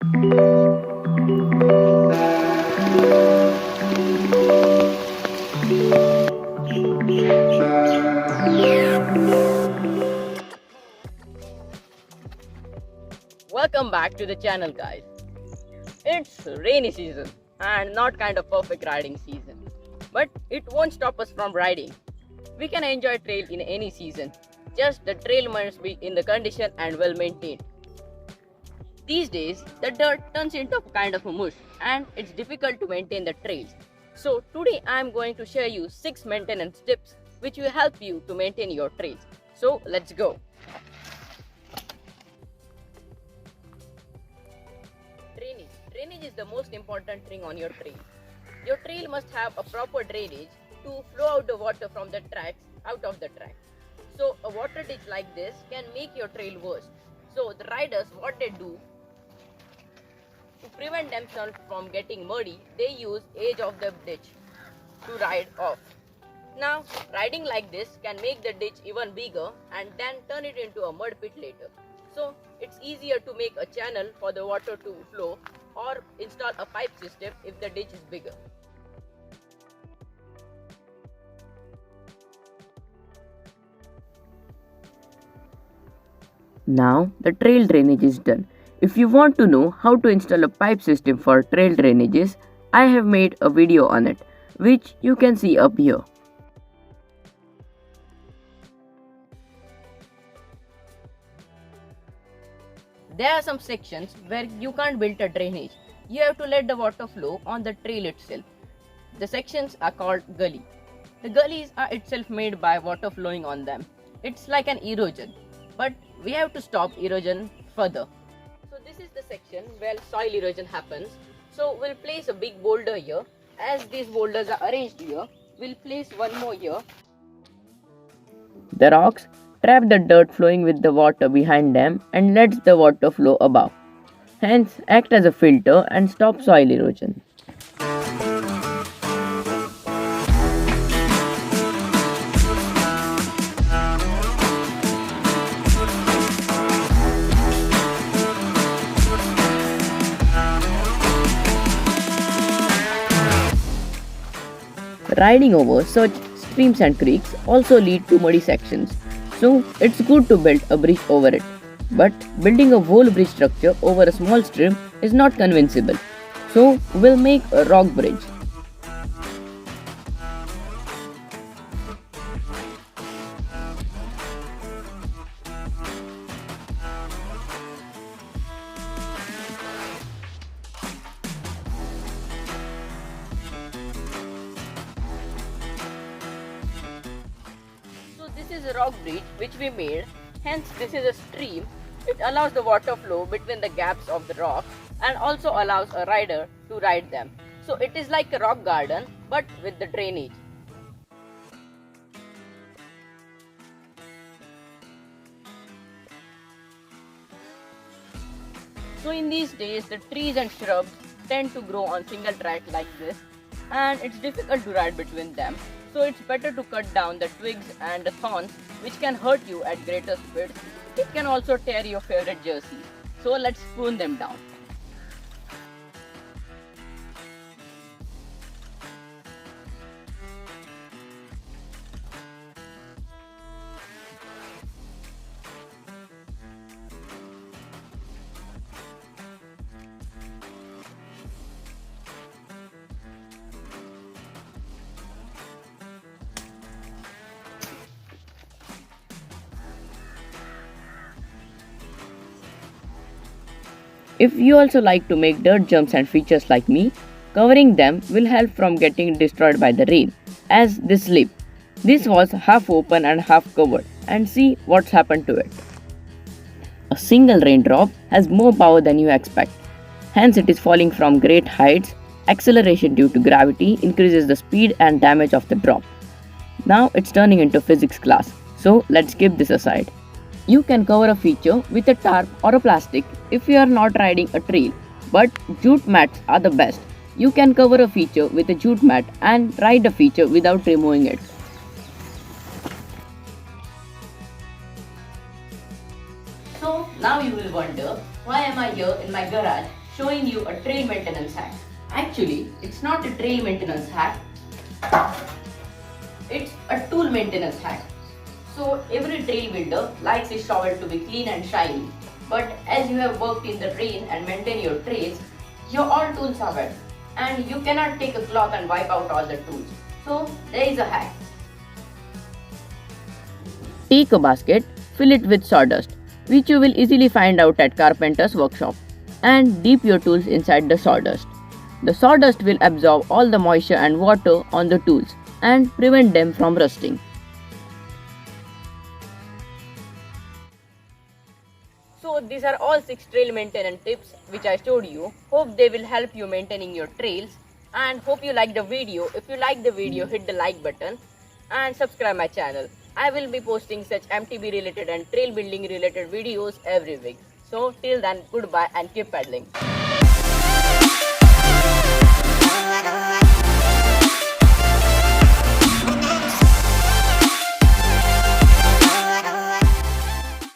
Welcome back to the channel, guys. It's rainy season and not kind of perfect riding season, but it won't stop us from riding. We can enjoy trail in any season, just the trail must be in the condition and well maintained. These days, the dirt turns into a kind of a mush and it's difficult to maintain the trails. So today I am going to share you 6 maintenance tips which will help you to maintain your trails. So let's go. Drainage. Drainage is the most important thing on your trail. Your trail must have a proper drainage to flow out the water from the tracks out of the track. So a water ditch like this can make your trail worse. So the riders, what they do to prevent themselves from getting muddy, they use edge of the ditch to ride off. Now riding like this can make the ditch even bigger and then turn it into a mud pit later. So it's easier to make a channel for the water to flow or install a pipe system if the ditch is bigger. Now the trail drainage is done. If you want to know how to install a pipe system for trail drainages, I have made a video on it, which you can see up here. There are some sections where you can't build a drainage. You have to let the water flow on the trail itself. The sections are called gully. The gullies are itself made by water flowing on them. It's like an erosion, but we have to stop erosion further. So this is the section where soil erosion happens. So we'll place a big boulder here. As these boulders are arranged here, we'll place one more here. The rocks trap the dirt flowing with the water behind them and lets the water flow above. Hence, act as a filter and stop soil erosion. Riding over such streams and creeks also lead to muddy sections, so it's good to build a bridge over it. But building a whole bridge structure over a small stream is not convincible, so we'll make a rock bridge. This is a rock bridge which we made, hence this is a stream. It allows the water flow between the gaps of the rock and also allows a rider to ride them. So it is like a rock garden but with the drainage. So in these days the trees and shrubs tend to grow on single track like this and it's difficult to ride between them. So it's better to cut down the twigs and the thorns which can hurt you at greater speeds. It can also tear your favorite jersey. So let's prune them down. If you also like to make dirt jumps and features like me, covering them will help from getting destroyed by the rain, as this slip. This was half open and half covered, and see what's happened to it. A single raindrop has more power than you expect. Hence it is falling from great heights. Acceleration due to gravity increases the speed and damage of the drop. Now it's turning into physics class, so let's keep this aside. You can cover a feature with a tarp or a plastic if you are not riding a trail, but jute mats are the best. You can cover a feature with a jute mat and ride a feature without removing it. So now you will wonder, why am I here in my garage showing you a trail maintenance hack. Actually, it's not a trail maintenance hack, it's a tool maintenance hack. So every trail builder likes his shovel to be clean and shiny. But as you have worked in the rain and maintain your trails, your all tools are wet and you cannot take a cloth and wipe out all the tools. So there is a hack. Take a basket, fill it with sawdust, which you will easily find out at carpenter's workshop, and dip your tools inside the sawdust. The sawdust will absorb all the moisture and water on the tools and prevent them from rusting. So these are all 6 trail maintenance tips which I showed you. Hope they will help you maintaining your trails and hope you like the video. If you like the video, hit the like button and subscribe my channel. I will be posting such MTB related and trail building related videos every week. So till then, goodbye and keep paddling.